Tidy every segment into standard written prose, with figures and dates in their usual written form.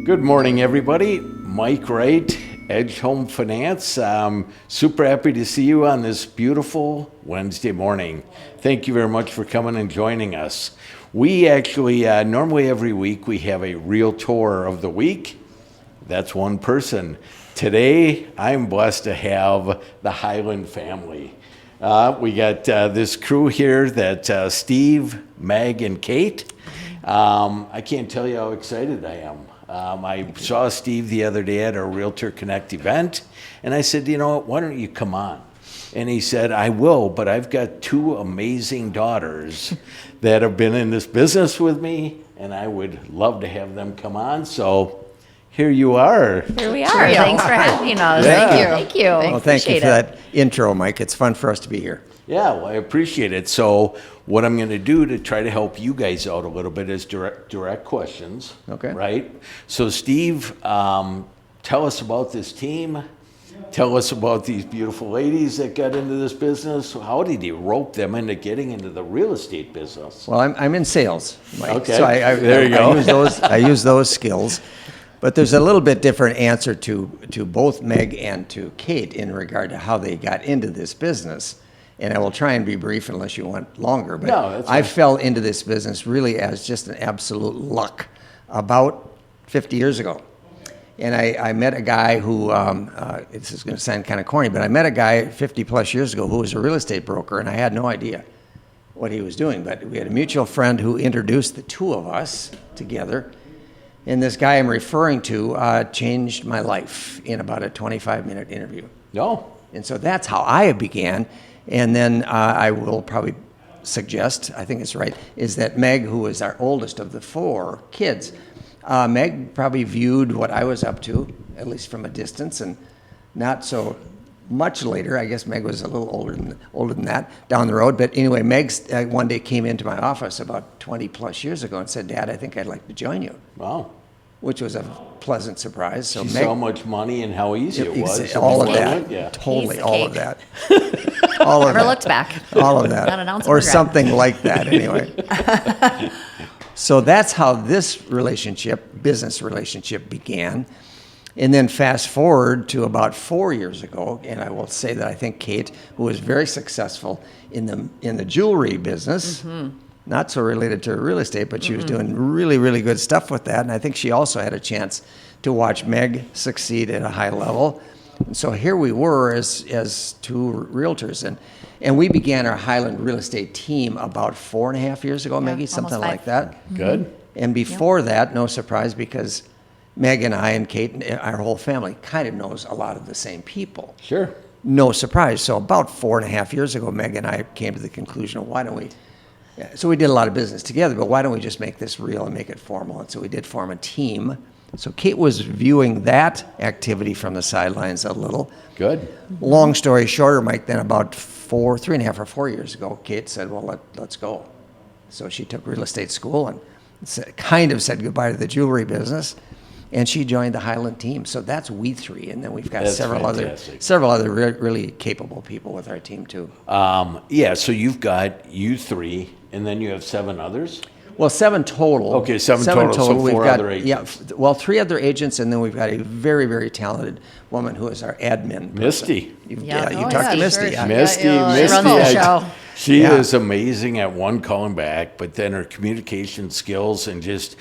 Good morning, everybody. Mike Wright, Edge Home Finance. Super happy to see you on this beautiful Wednesday morning. Thank you very much for coming and joining us. We actually, normally every week, we have a Realtor of the Week. That's one person. Today, I'm blessed to have the Hyland family. We got this crew here that Steve, Meg, and Kate. I can't tell you how excited I am. I saw Steve the other day at our Realtor Connect event, and I said, you know what, why don't you come on? And he said, I will, but I've got two amazing daughters that have been in this business with me, and I would love to have them come on. So here you are. Here we are. Thanks for having us. Yeah. Thank you. Well, thank you for that intro, Mike. It's fun for us to be here. Yeah, well, I appreciate it. So what I'm going to do to try to help you guys out a little bit is direct questions. Okay. Right? So Steve, tell us about this team. Tell us about these beautiful ladies that got into this business. How did you rope them into getting into the real estate business? Well, I'm in sales, Mike. Okay. So There you go. I use those skills. But there's a little bit different answer to both Meg and to Kate in regard to how they got into this business. And I will try and be brief unless you want longer. But No, that's I fine. fell into this business really as just an absolute luck about 50 years ago. And I met a guy who, this is going to sound kind of corny, but I met a guy 50 plus years ago who was a real estate broker, and I had no idea what he was doing. But we had a mutual friend who introduced the two of us together. And this guy I'm referring to changed my life in about a 25-minute interview. No. And so that's how I began. And then I will probably suggest, I think it's right, is that Meg, who is our oldest of the four kids, Meg probably viewed what I was up to, at least from a distance, and not so much later. I guess Meg was a little older than that, down the road. But anyway, Meg one day came into my office about 20 plus years ago and said, Dad, I think I'd like to join you. Wow. Which was a pleasant surprise. So She Meg, saw how much money and how easy it was. all of So that, yeah. totally, Piece of all of cake. that. All of Never that. looked back. All of that. Not an ounce of or regret. something like that, anyway. So that's how this business relationship began. And then fast forward to about 4 years ago, and I will say that I think Kate, who was very successful in the jewelry business, not so related to real estate, but she was doing really, really good stuff with that. And I think she also had a chance to watch Meg succeed at a high level. And so here we were as two realtors. And we began our Hyland real estate team about 4.5 years ago, Maggie, something almost like 5. that. Good. And before that, no surprise, because Meg and I and Kate and our whole family kind of knows a lot of the same people. Sure. No surprise. So about 4.5 years ago, Meg and I came to the conclusion of why don't we, so we did a lot of business together, but why don't we just make this real and make it formal? And so we did form a team. So Kate was viewing that activity from the sidelines a little. Good. Long story shorter, Mike, then about 3.5 or 4 years ago, Kate said, well, let's go. So she took real estate school and kind of said goodbye to the jewelry business. And she joined the Hyland team. So that's we three. And then we've got That's several fantastic. other really capable people with our team too. Yeah, so you've got you three, and then you have 7 others? Well, 7 total. Okay, 7 total, so We've 4 got, other agents. Yeah, well, 3 other agents, and then we've got a very, very talented woman who is our admin person. Misty. You Yeah. you Oh, talked to yeah, Misty. sure. Yeah. Misty, She runs the show. She Yeah. is amazing at one, calling back, but then her communication skills and just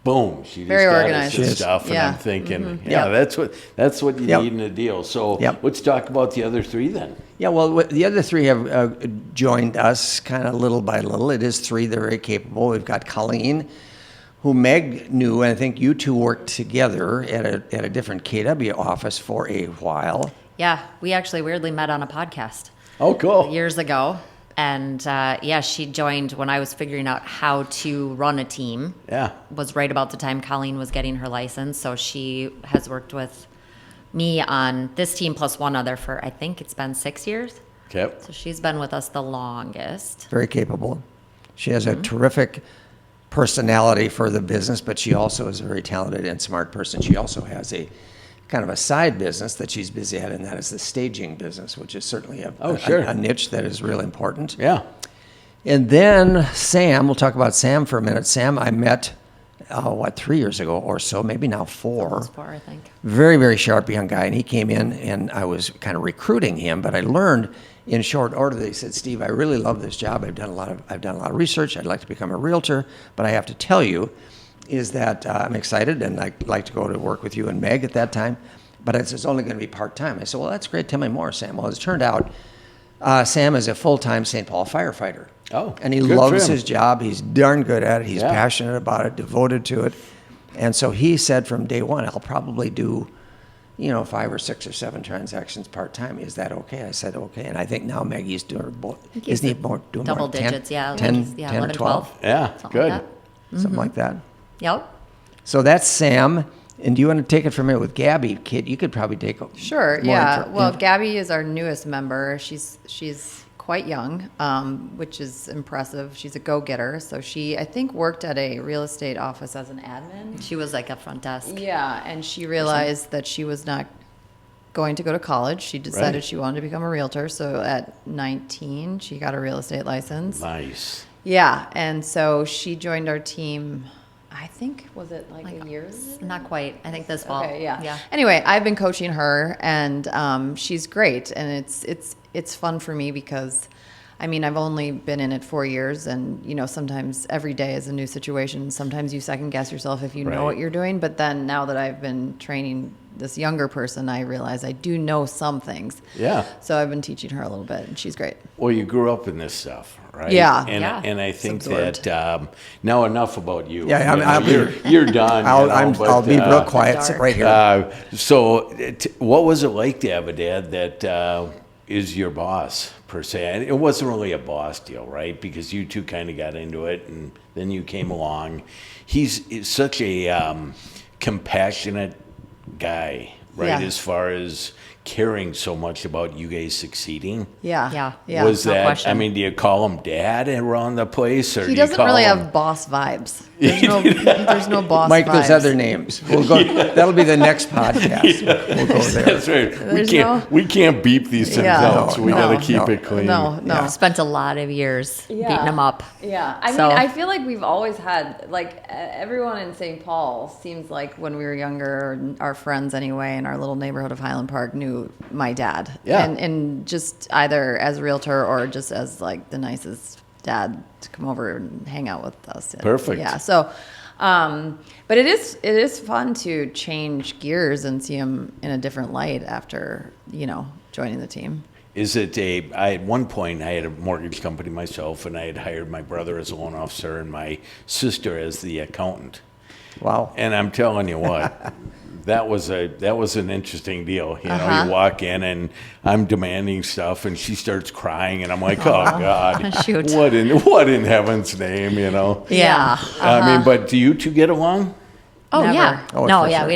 boom, she just Very got us organized. and She is. stuff. And Yeah. I'm thinking, Yeah. that's what you Yep. need in a deal. So Yep. let's talk about the other 3 then. Yeah, well, the other 3 have joined us kind of little by little. It is 3. They're very capable. We've got Colleen, who Meg knew, and I think you two worked together at a different KW office for a while. Yeah, we actually weirdly met on a podcast Oh, cool. years ago. And she joined when I was figuring out how to run a team. Yeah. Was right about the time Colleen was getting her license. So she has worked with me on this team plus one other for, I think it's been 6 years. Okay. So she's been with us the longest. Very capable. She has a terrific personality for the business, but she also is a very talented and smart person. She also has a kind of a side business that she's busy at, and that is the staging business, which is certainly a niche that is real important. Yeah. And then Sam, we'll talk about Sam for a minute. Sam, I met 3 years ago or so, maybe now 4. Almost 4, I think. Very, very sharp young guy, and he came in, and I was kind of recruiting him, but I learned in short order that he said, Steve, I really love this job. I've done a lot of research. I'd like to become a realtor, but I have to tell you is that I'm excited, and I'd like to go to work with you and Meg at that time, but it's only going to be part-time. I said, well, that's great. Tell me more, Sam. Well, as it turned out, Sam is a full-time St. Paul firefighter. Oh, and he good for loves him. his job. He's darn good at it. He's Yeah. passionate about it, devoted to it. And so he said from day one, I'll probably do, 5 or 6 or 7 transactions part-time. Is that okay? I said, okay. And I think now Maggie's doing both. Isn't he doing Double more? 10, digits, yeah. 10, 10, 10 or 12? Yeah, Something good. like Something like that. Yep. So that's Sam. And do you want to take it from here with Gabby? Kid, you could probably take Sure, more yeah. intro- Well, Gabby is our newest member. She's quite young, which is impressive. She's a go-getter. So she, I think, worked at a real estate office as an admin. She was like at front desk. Yeah, and she realized that she was not going to go to college. She decided Right. she wanted to become a realtor. So at 19, she got a real estate license. Nice. Yeah, and so she joined our team. I think, was it like a year? Not quite. I think this fall. Okay, yeah. Yeah. Anyway, I've been coaching her, and she's great, and it's fun for me because, I mean, I've only been in it 4 years, and sometimes every day is a new situation. Sometimes you second guess yourself if you Right. know what you're doing, but then now that I've been training this younger person, I realize I do know some things. Yeah. So I've been teaching her a little bit, and she's great. Well, you grew up in this stuff, right? Yeah. And, Yeah. and I think absorbed. that now enough about you. Yeah, You know, I'll be- you're done. I'll be real quiet. Sit right here. What was it like to have a dad that is your boss per se? And it wasn't really a boss deal, right? Because you two kind of got into it, and then you came along. He's such a compassionate guy, right? Yeah. As far as caring so much about you guys succeeding. Yeah. Yeah. Yeah. Was no that? question. I mean, do you call him dad around the place, or He do you doesn't call really him? have boss vibes. There's no boss Mike, vibes. there's other names. We'll go. That'll be the next podcast. We'll go there. That's right. There's We can't beep these things Yeah. out, so we No, got to no, keep no. it clean. No. Spent a lot of years Yeah. beating him up. Yeah, I So- mean, I feel like we've always had, like, everyone in St. Paul seems like when we were younger, our friends anyway, in our little neighborhood of Hyland Park knew my dad. Yeah. And just either as a realtor or just as, like, the nicest dad to come over and hang out with us. Perfect. Yeah, so, but it is fun to change gears and see him in a different light after, joining the team. Is it at one point, I had a mortgage company myself, and I had hired my brother as a loan officer and my sister as the accountant. Wow. And I'm telling you what, that was an interesting deal. Uh-huh. You walk in and I'm demanding stuff, and she starts crying, and I'm like, oh God, Shoot. what in heaven's name, Yeah. I mean, but do you two get along? Oh, Never. yeah. Oh, no, for yeah, sure. we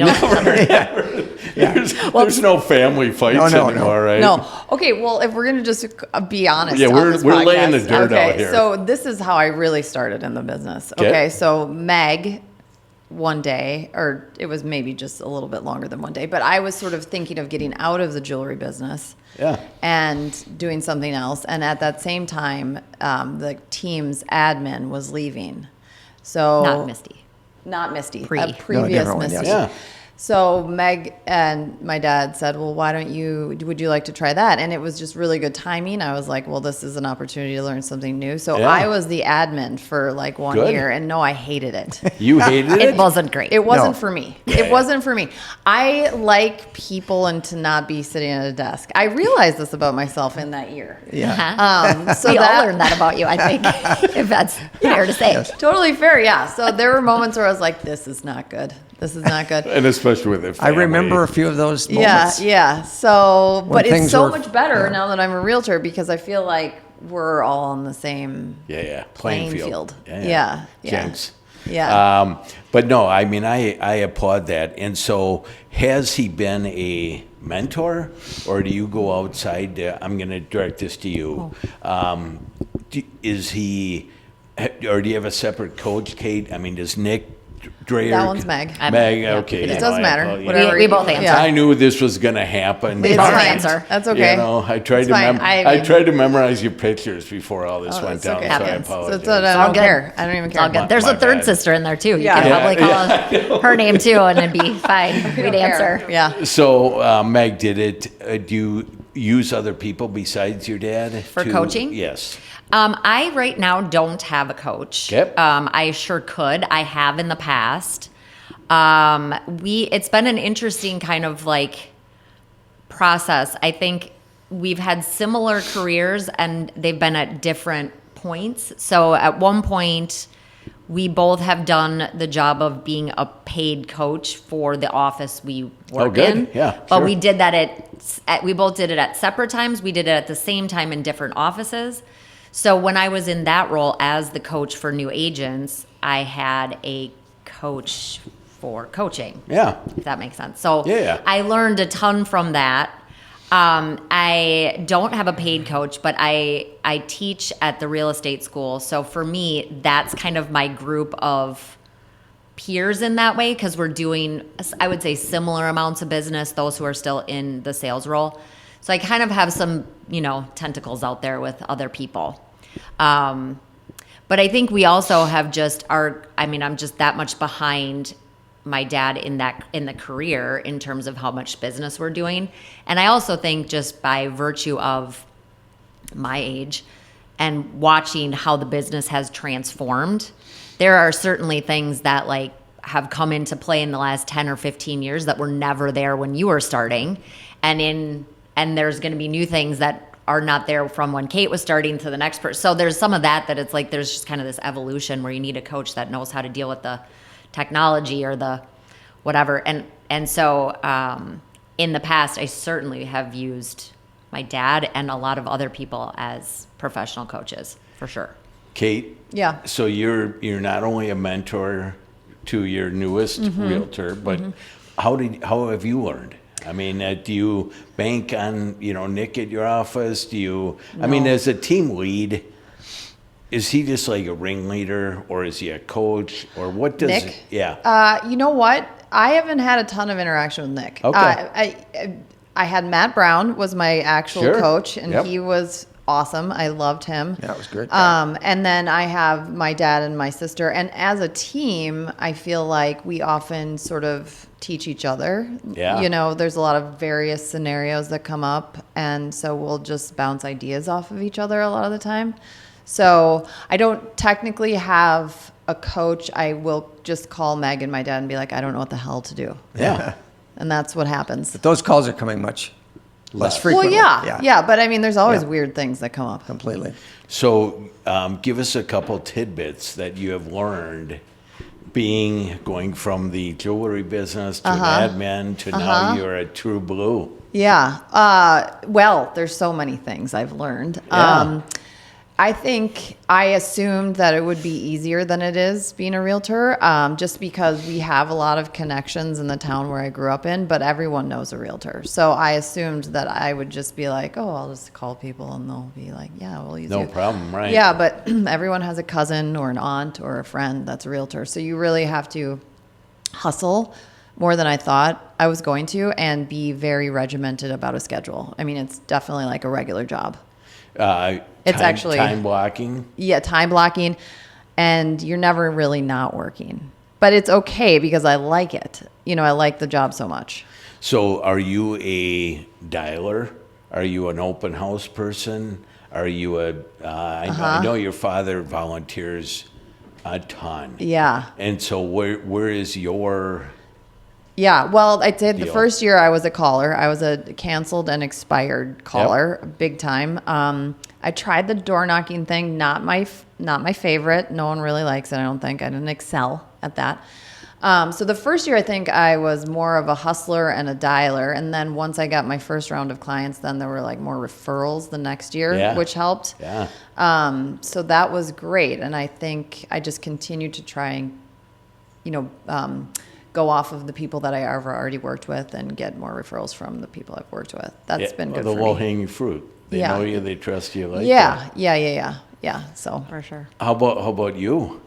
don't. There's no family fights No, anymore, right? No. Okay. Well, if we're gonna just be honest, Yeah, on we're this laying the podcast. dirt okay, out here. So this is how I really started in the business. Okay. Okay. So Meg, one day, or it was maybe just a little bit longer than one day, but I was sort of thinking of getting out of the jewelry business. Yeah. And doing something else. And at that same time, the team's admin was leaving. So Not Misty. Not Misty. Pre. A No, previous different one, Misty. yes. Yeah. So Meg and my dad said, well, would you like to try that? And it was just really good timing. I was like, well, this is an opportunity to learn something new. So Yeah. I was the admin for like 1 Good. year, and no, I hated it. You hated it? It wasn't great. It wasn't No. for me. Yeah. It wasn't for me. I like people and to not be sitting at a desk. I realized this about myself in that year. Yeah. Uh-huh. So we all that- learned that about you, I think, if that's fair to say. Totally fair, yeah. So there were moments where I was like, this is not good. This is not good. And especially with it. I remember a few of those moments. Yeah. So, When but it's things so were- much better yeah. now that I'm a realtor because I feel like we're all on the same Yeah. playing Playing field. Yeah. Yeah. Jinx. Yeah. But no, I mean, I applaud that. And so, has he been a mentor, or do you go outside? I'm going to direct this to you. Is he, or do you have a separate coach, Kate? I mean, does Nick Dreyer. That one's Meg. Meg, Yeah. okay. It you know, doesn't matter. I- you Whatever. know, We both answer. Yeah. I knew this was going to happen. It's I'll fine. answer. That's okay. You know, I tried It's to fine. I tried to memorize your pictures before all this Oh, went it's down, okay. so I Happens. So apologize. it's, I all don't good. care. I don't even It's all care. good. There's My a third bad. sister in there too. You Yeah. could probably Yeah, call her name too, and it'd be fine. We'd answer. Yeah. So, Meg, do you use other people besides your dad? For coaching? Yes. I right now don't have a coach. Yep. I sure could. I have in the past. It's been an interesting kind of like process. I think we've had similar careers and they've been at different points. So at one point, we both have done the job of being a paid coach for the office we work good. in. Yeah, But sure. we did that we both did it at separate times. We did it at the same time in different offices. So when I was in that role as the coach for new agents, I had a coach for coaching. Yeah. If that makes sense. So Yeah. I learned a ton from that. I don't have a paid coach, but I teach at the real estate school. So for me, that's kind of my group of peers in that way because we're doing, I would say, similar amounts of business, those who are still in the sales role. So I kind of have some, tentacles out there with other people. But I think we also have I'm just that much behind my dad in the career in terms of how much business we're doing. And I also think just by virtue of my age and watching how the business has transformed, there are certainly things that like have come into play in the last 10 or 15 years that were never there when you were starting. And there's going to be new things that are not there from when Kate was starting to the next person. So there's some of that it's like there's just kind of this evolution where you need a coach that knows how to deal with the technology or the whatever. And so in the past, I certainly have used my dad and a lot of other people as professional coaches, for sure. Kate? Yeah. So you're not only a mentor to your newest realtor, but how have you learned? I mean, do you bank on, Nick at your office? I mean, as a team lead, is he just like a ringleader or is he a coach or what does Nick? Yeah. You know what? I haven't had a ton of interaction with Nick. Okay. I had Matt Brown was my actual Sure. coach, and Yep. he was awesome. I loved him. Yeah, it was great. And then I have my dad and my sister, and as a team, I feel like we often sort of teach each other. Yeah. There's a lot of various scenarios that come up, and so we'll just bounce ideas off of each other a lot of the time. So I don't technically have a coach. I will just call Meg and my dad and be like, I don't know what the hell to do. Yeah. And that's what happens. But those calls are coming much less Well, frequently. Yeah. But I mean, there's always Yeah. weird things that come up. Completely. So give us a couple tidbits that you have learned going from the jewelry business to an admin to now you're a true blue. Yeah. Well, there's so many things I've learned. Yeah. I think I assumed that it would be easier than it is being a realtor, just because we have a lot of connections in the town where I grew up in, but everyone knows a realtor. So I assumed that I would just be like, oh, I'll just call people and they'll be like, yeah, we'll use you. No problem, right? Yeah, but everyone has a cousin or an aunt or a friend that's a realtor. So you really have to hustle more than I thought I was going to and be very regimented about a schedule. I mean, it's definitely like a regular job. It's actually time blocking. Yeah, time blocking, and you're never really not working. But it's okay because I like it. I like the job so much. So are you a dialer? Are you an open house person? Are you I know your father volunteers a ton. Yeah. And so where is your... Yeah, well, I'd say the Deal. first year I was a caller. I was a canceled and expired caller, big time. I tried the door knocking thing, not my favorite. No one really likes it, I don't think. I didn't excel at that. So the first year, I think I was more of a hustler and a dialer. And then once I got my first round of clients, then there were like more referrals the next year, Yeah. which helped. Yeah. So that was great. And I think I just continued to try and, go off of the people that I have already worked with and get more referrals from the people I've worked with. That's been good the for me. low-hanging fruit. They Yeah. know you, they trust you like Yeah, that. yeah. So For sure. How about you?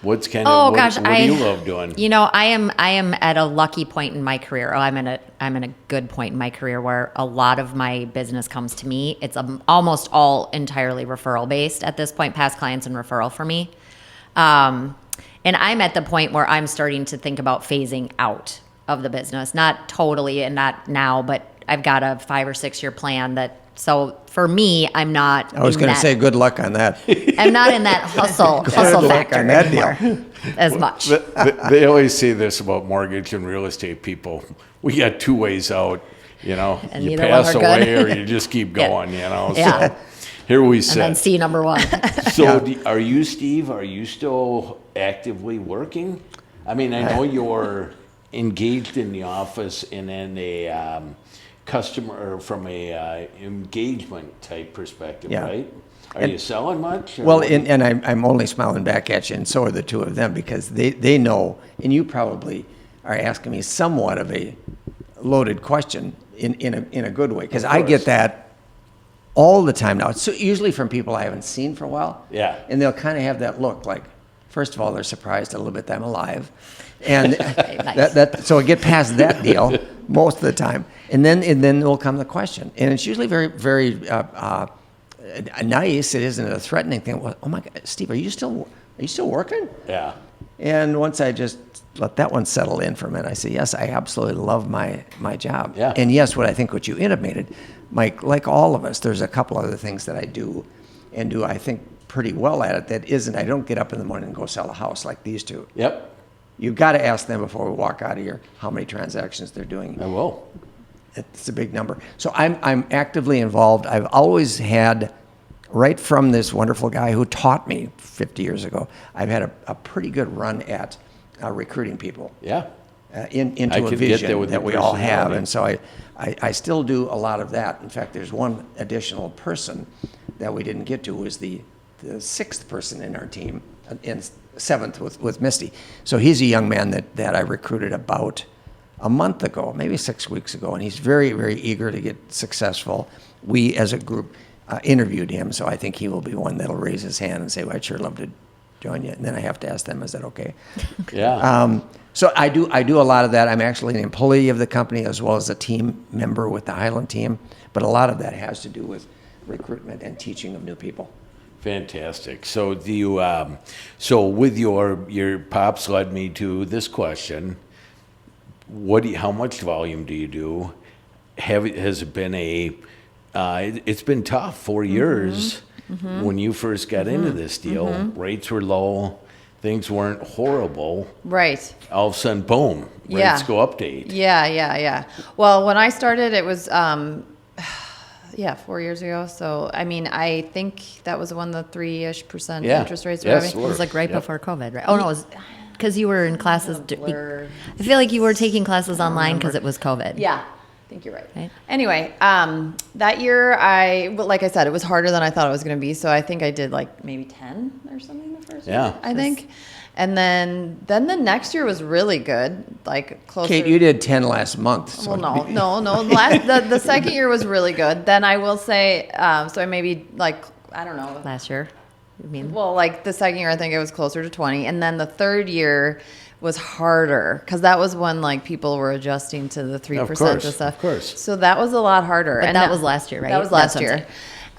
What's kind Oh of gosh, what do you love doing? You know, I am at a lucky point in my career. I'm in a good point in my career where a lot of my business comes to me. It's almost all entirely referral based at this point, past clients and referral for me. And I'm at the point where I'm starting to think about phasing out of the business, not totally and not now, but I've got a 5 or 6 year plan that. So for me, I'm not. I was going to say good luck on that. I'm not in that hustle luck factor on that anymore as much. They always say this about mortgage and real estate people. We got 2 ways out, you know. And you neither one pass are away good. or you just keep going, you know. Yeah. So here we And then sit. C number 1. So are you, Steve, are you still actively working? I mean, I know you're engaged in the office and in a customer or from a engagement type perspective, Yeah. right? Are you selling much? or Well, what? and I'm only smiling back at you, and so are the two of them, because they know, and you probably are asking me somewhat of a loaded question in a good way, because I get that all the time now. It's usually from people I haven't seen for a while. Yeah. And they'll kind of have that look like, first of all, they're surprised a little bit that I'm alive. And Nice. so I get past that deal most of the time. And then will come the question. And it's usually very, very nice. It isn't a threatening thing. Well, oh my God, Steve, are you still working? Yeah. And once I just let that one settle in for a minute, I say, yes, I absolutely love my job. Yeah. And yes, what you intimated, Mike, like all of us, there's a couple other things that I do, and do, I think, pretty well at it that isn't, I don't get up in the morning and go sell a house like these two. Yep. You've got to ask them before we walk out of here how many transactions they're doing. I will. It's a big number. So I'm actively involved. I've always had, right from this wonderful guy who taught me 50 years ago, I've had a pretty good run at recruiting people Yeah. into I a could get vision there with that your we all have. personality. And so I still do a lot of that. In fact, there's one additional person that we didn't get to, was the 6th person in our team, in 7th with Misty. So he's a young man that I recruited about a month ago, maybe 6 weeks ago, and he's very, very eager to get successful. We, as a group, interviewed him, so I think he will be one that'll raise his hand and say, well, I'd sure love to join you. And then I have to ask them, is that okay? Yeah. So I do a lot of that. I'm actually an employee of the company as well as a team member with the Hyland team, but a lot of that has to do with recruitment and teaching of new people. Fantastic. So do you, so with your pops led me to this question. How much volume do you do? Has it been it's been tough, 4 years. When you first got into this deal, rates were low, things weren't horrible. Right. All of a sudden, boom, Yeah. rates go update. Yeah. Well, when I started, it was, 4 years ago. So, I mean, I think that was when the 3-ish% Yeah. interest rates were Yes, having. It was like right Yep. before COVID, right? Oh no, it was because you were in classes. Blur. I feel like you were taking classes online because it was COVID. Yeah, I think you're right. Right. Anyway, that year, like I said, it was harder than I thought it was going to be. So I think I did like maybe 10 or something the first Yeah. year, I think. And then the next year was really good, like closer. Kate, you did 10 last month. So Well, no. The second year was really good. Then I will say, so I maybe like, I don't know. Last year, you mean? Well, like the second year, I think it was closer to 20. And then the third year was harder because that was when like people were adjusting to the 3% course, and stuff. of course. So that was a lot harder. But that was last year, right? That was That's last what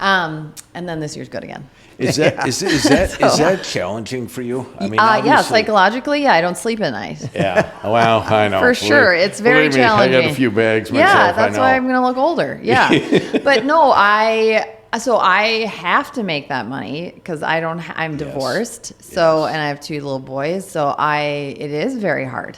I'm year. And then this year's good again. Is that challenging for you? I mean, Yeah, obviously- psychologically, yeah, I don't sleep at night. Yeah. Well, I know. For sure. It's very Believe me, challenging. I got a few bags myself. Yeah, that's I know. why I'm going to look older. Yeah. But no, I have to make that money because I'm divorced. So, and I have 2 little boys. So it is very hard.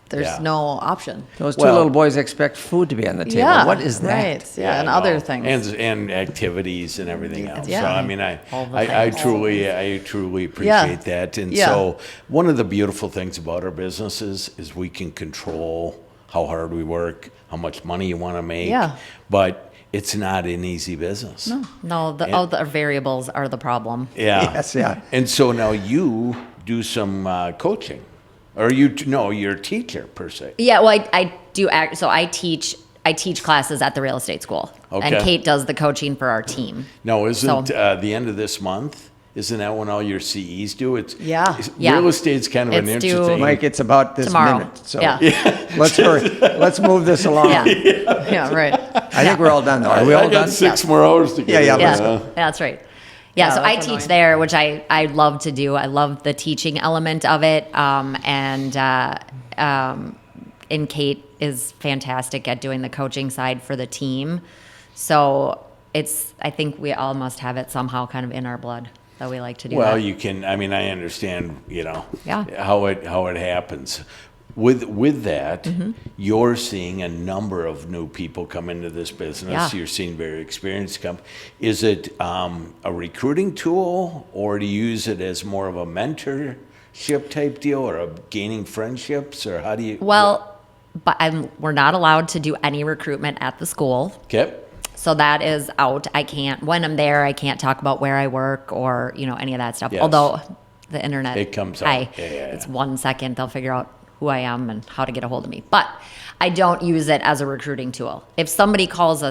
There's Yeah. no option. those 2 Well- little boys expect food to be on the table. Yeah. What is that? Right. Yeah. And other well, things. and activities and everything else. Yeah. So I mean, I things. truly appreciate that. And Yeah. so one of the beautiful things about our businesses is we can control how hard we work, how much money you want to make. Yeah. But it's not an easy business. No, the variables are the problem. Yeah. Yes, yeah. And so now you do some coaching, or you're a teacher per se. Yeah, well, I do act. So I teach classes at the real estate school, Okay. and Kate does the coaching for our team. No, isn't So- the end of this month Isn't that when all your CEs do? It's Yeah. Yeah. Real estate's kind of an It's due- interesting. Mike, it's about this Tomorrow. minute, so Yeah. let's hurry. Let's move this along. Yeah. Yeah, right. I think we're all done, though. Are we I all got done? 6 more hours to get. Yeah, in, let's Yeah, go. that's right. Yeah, so I that's teach annoying. there, which I love to do. I love the teaching element of it. And Kate is fantastic at doing the coaching side for the team. So I think we all must have it somehow kind of in our blood that we like to do Well, that. you can. I mean, I understand. Yeah. how it happens. With that, you're seeing a number of new people come into this business. Yeah. You're seeing very experienced come. Is it a recruiting tool, or do you use it as more of a mentorship type deal, or a gaining friendships, or how do you? Well, but we're not allowed to do any recruitment at the school. Okay. So that is out. I can't, when I'm there, I can't talk about where I work or, any of that stuff. Yes. Although the internet, It comes out. Yeah. It's 1 second, they'll figure out who I am and how to get a hold of me. But I don't use it as a recruiting tool. If somebody calls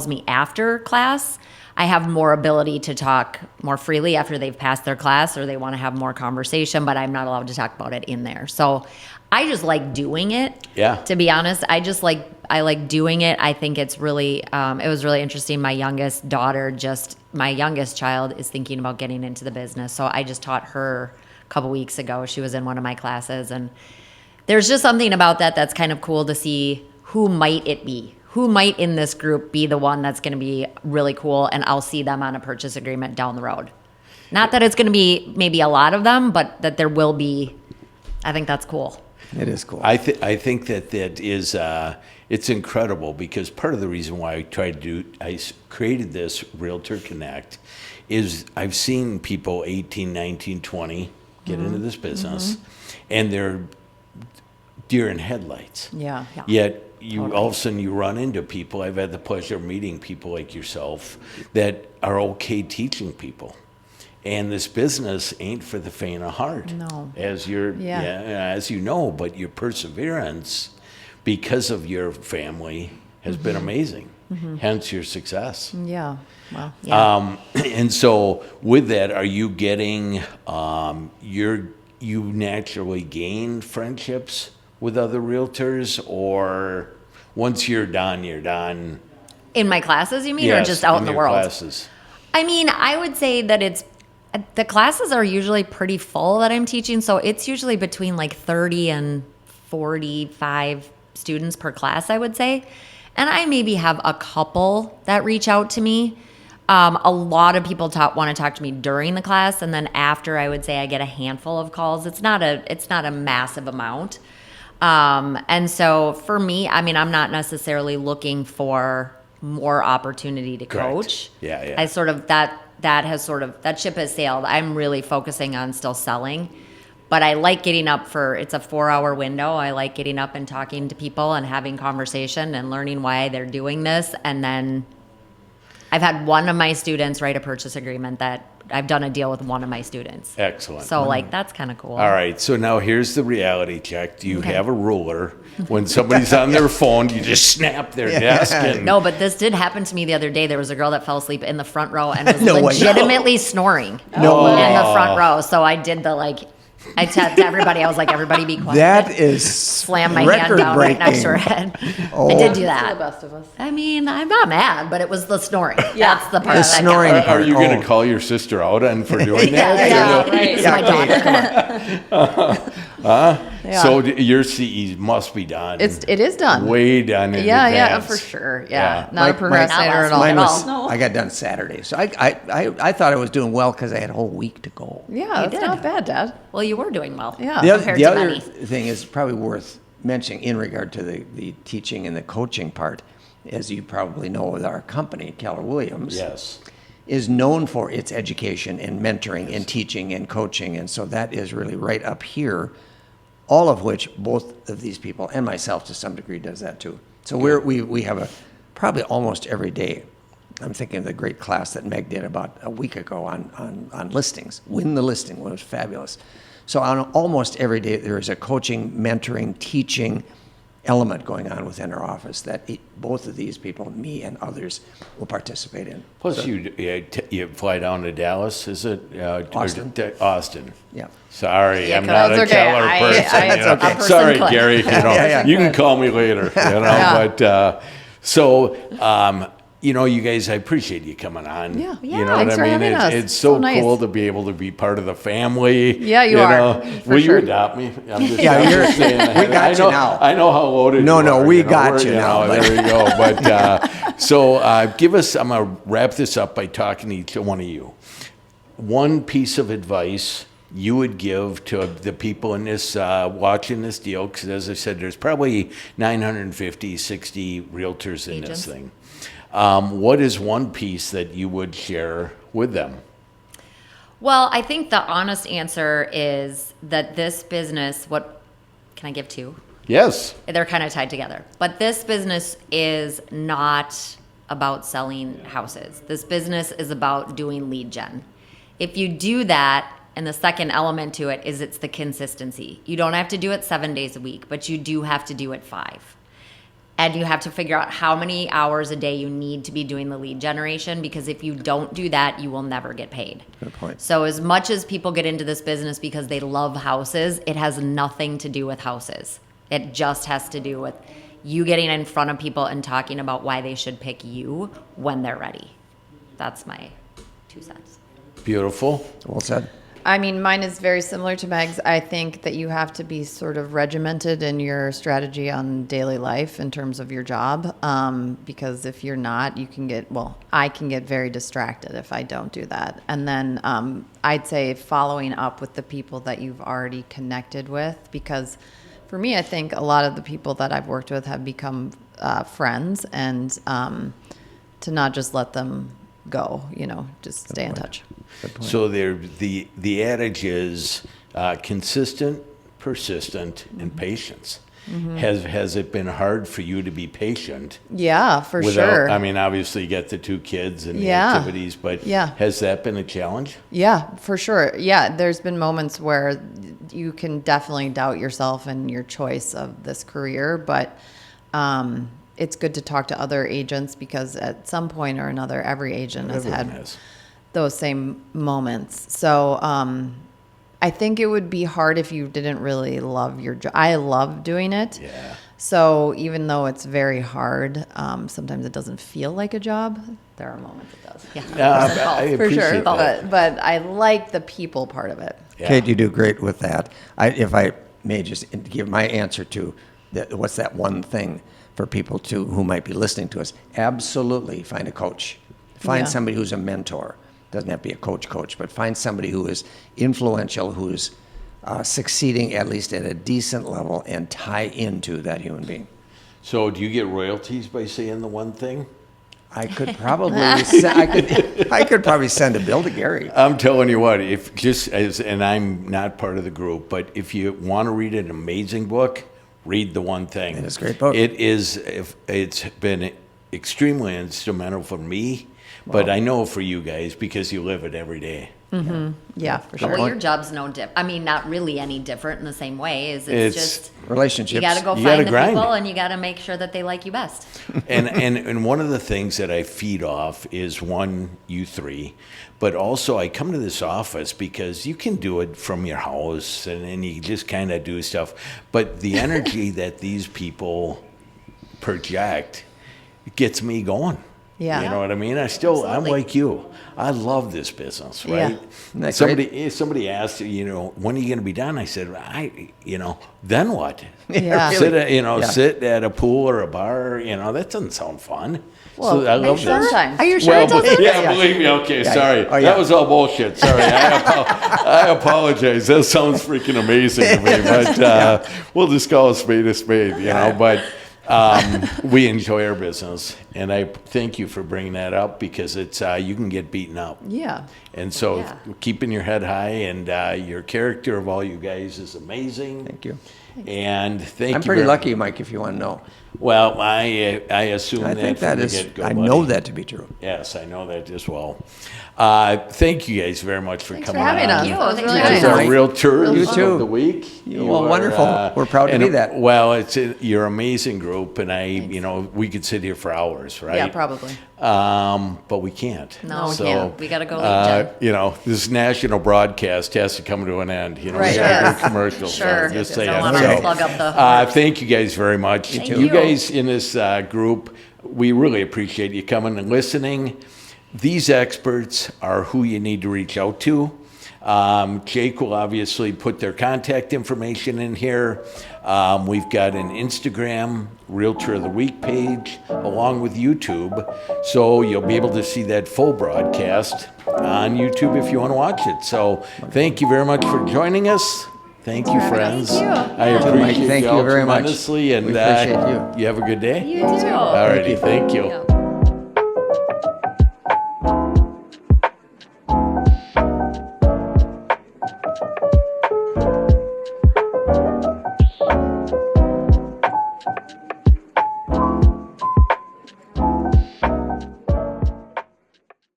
me after class, I have more ability to talk more freely after they've passed their class or they want to have more conversation, but I'm not allowed to talk about it in there. So I just like doing it. Yeah. To be honest, I like doing it. I think it's really, it was really interesting. My youngest child is thinking about getting into the business. So I just taught her a couple weeks ago. She was in one of my classes, and there's just something about that that's kind of cool to see who might it be. Who might in this group be the one that's going to be really cool, and I'll see them on a purchase agreement down the road. Not that it's going to be maybe a lot of them, but that there will be. I think that's cool. It is cool. I think that is it's incredible, because part of the reason why I created this Realtor Connect is I've seen people 18, 19, 20 get into this business, and they're deer in headlights. Yeah. Yeah. Yet all of a sudden you run into people. I've had the pleasure of meeting people like yourself that are okay teaching people. And this business ain't for the faint of heart. No. As Yeah. as you know, but your perseverance, because of your family, has been amazing. Hence your success. Yeah. Well, Yeah. And so with that, are you getting you naturally gain friendships with other realtors, or once you're done? In my classes, you mean, or Yes, just out in the your world? classes. I mean, I would say that the classes are usually pretty full that I'm teaching. So it's usually between like 30 and 45 students per class, I would say. And I maybe have a couple that reach out to me. A lot of people want to talk to me during the class. And then after, I would say I get a handful of calls. It's not a massive amount. And so for me, I mean, I'm not necessarily looking for more opportunity to Correct. coach. Yeah. I sort of that ship has sailed. I'm really focusing on still selling, but I like getting up it's a 4-hour window. I like getting up and talking to people and having conversation and learning why they're doing this. And then I've had one of my students write a purchase agreement that I've done a deal with one of my students. Excellent. So like, that's kind of cool. All right, so now here's the reality check. Do you Okay. have a ruler? When somebody's on their phone, you just snap their desk and No, but this did happen to me the other day. There was a girl that fell asleep in the front row and was No way. legitimately snoring No in way. the front row. So I did I tapped everybody. I was like, everybody be quiet. That is Slam my hand down right next to her head. Oh. I did do the that. best of us. I mean, I'm not mad, but it was the snoring. That's the part The that snoring got me. part. are you going Oh. to call your sister out on for doing that? Yeah, right. It's my daughter. Yeah. So your CE must be done. It is done. Way done in Yeah, advance. for sure. Yeah. Yeah, not a Mike- procrastinator Mike- at all. Mine at was, all. I got done Saturday, so I thought I was doing well because I had a whole week to go. Yeah, that's did. not bad, Dad. Well, you were doing well. Yeah. Compared The to other many. thing is probably worth mentioning in regard to the teaching and the coaching part, as you probably know, with our company, Keller Williams, Yes. is known for its education and mentoring and teaching and coaching, and so that is really right up here. All of which both of these people and myself to some degree does that too. So we have probably almost every day. I'm thinking of the great class that Meg did about a week ago on listings. Win the listing was fabulous. So on almost every day there is a coaching, mentoring, teaching, element going on within our office that both of these people, me and others, will participate in. Plus, So, you fly down to Dallas, is it? Austin. Austin. Yeah. Sorry, Yeah, I'm not a that's okay. Keller I- person. I- you know. a person Sorry, could. Gary. You can call me later. Yeah. But so. You guys, I appreciate you coming on. Yeah. You Yeah, know what thanks I for mean? having us. It's so So nice. cool to be able to be part of the family. Yeah, you are, for Will sure. you adopt me? I'm just, Yeah, I'm you're- just saying that. we got I you know, now. I know how loaded No, you no, are. we you know, got we're- you now, but- There you go. But so give us, I'm going to wrap this up by talking to each one of you. One piece of advice you would give to the people in this watching this deal, because as I said, there's probably 950, 60 realtors in Agents. this thing. What is one piece that you would share with them? Well, I think the honest answer is that this business, what can I give two? Yes. They're kind of tied together. But this business is not about selling houses. This business is about doing lead gen. If you do that, and the second element to it is it's the consistency. You don't have to do it 7 days a week, but you do have to do it 5. And you have to figure out how many hours a day you need to be doing the lead generation, because if you don't do that, you will never get paid. Good point. So as much as people get into this business because they love houses, it has nothing to do with houses. It just has to do with you getting in front of people and talking about why they should pick you when they're ready. That's my 2 cents. Beautiful. Well said. I mean, mine is very similar to Meg's. I think that you have to be sort of regimented in your strategy on daily life in terms of your job. Because if you're not, you can get, I can get very distracted if I don't do that. And then I'd say following up with the people that you've already connected with, because for me, I think a lot of the people that I've worked with have become friends, and to not just let them go, just stay in touch. So the adage is consistent, persistent, and patience. Has it been hard for you to be patient? Yeah, for without, sure. I mean, obviously you got the 2 kids and the Yeah. activities, but Yeah. has that been a challenge? Yeah, for sure. Yeah, there's been moments where you can definitely doubt yourself and your choice of this career, but it's good to talk to other agents, because at some point or another, every agent has Everyone had has. those same moments. So I think it would be hard if you didn't really love your job. I love doing it. Yeah. So even though it's very hard, sometimes it doesn't feel like a job. There are moments it does. Yeah. I For appreciate sure. that. But I like the people part of it. Yeah. Kate, you do great with that. If I may just give my answer to what's that one thing for people who might be listening to us, absolutely find a coach. Find Yeah. somebody who's a mentor. Doesn't have to be a coach, but find somebody who is influential, who's succeeding at least at a decent level, and tie into that human being. So do you get royalties by saying the one thing? I could probably I could probably send a bill to Gary. I'm telling you what, and I'm not part of the group, but if you want to read an amazing book, read The One Thing. It is a great book. It's been extremely instrumental for me, but I know for you guys because you live it every day. Yeah, for sure. Well, your job's no different. I mean, not really any different in the same way. It's It's just Relationships. you got to go You find gotta the grind. people, and you got to make sure that they like you best. And one of the things that I feed off is you 3, but also I come to this office because you can do it from your house and you just kind of do stuff. But the energy that these people project gets me going. Yeah. You know what I mean? I'm Absolutely. like you. I love this business, Yeah. right? Isn't that Somebody asked, when are you going to be done? I said, then what? Yeah. Sit at a pool or a bar, that doesn't sound fun. Well, so I love sure? this. Sometimes. Are you sure Well, it doesn't? yeah, believe me. Okay, sorry. Oh, yeah. That was all bullshit. Sorry. I apologize. That sounds freaking amazing to me, but we'll just call a spade, you know. But we enjoy our business, And I thank you for bringing that up because it's you can get beaten up. Yeah. And so Yeah. keeping your head high and your character of all you guys is amazing. Thank you. And thank you. I'm pretty very- lucky, Mike, if you want to know. Well, I assume I that think from that the is, get-go, I buddy. know that to be true. Yes, I know that as well. Thank you guys very much for Thanks for coming having on. us. you. That was Thanks really for As having nice. our realtors You too. of the week. Well, wonderful. We're proud to and, be that. Well, you're an amazing group, and we could sit here for hours, right? Yeah, probably. But we can't. No, we So, can't. We gotta go leave, Jen. this national broadcast has to come to an end. Right. We gotta Yes. do commercials. Sure. Just Don't saying. wanna So, plug up the thank you guys very much. Thank You you. guys in this group, we really appreciate you coming and listening. These experts are who you need to reach out to. Jake will obviously put their contact information in here. We've got an Instagram Realtor of the Week page along with YouTube. So you'll be able to see that full broadcast on YouTube if you want to watch it. So thank you very much for joining us. Thank you, friends. Thank you. I Yeah. appreciate Mike, thank you all you very much. tremendously. And We appreciate you. You have a good day. You too. Alrighty, thank you. Yeah.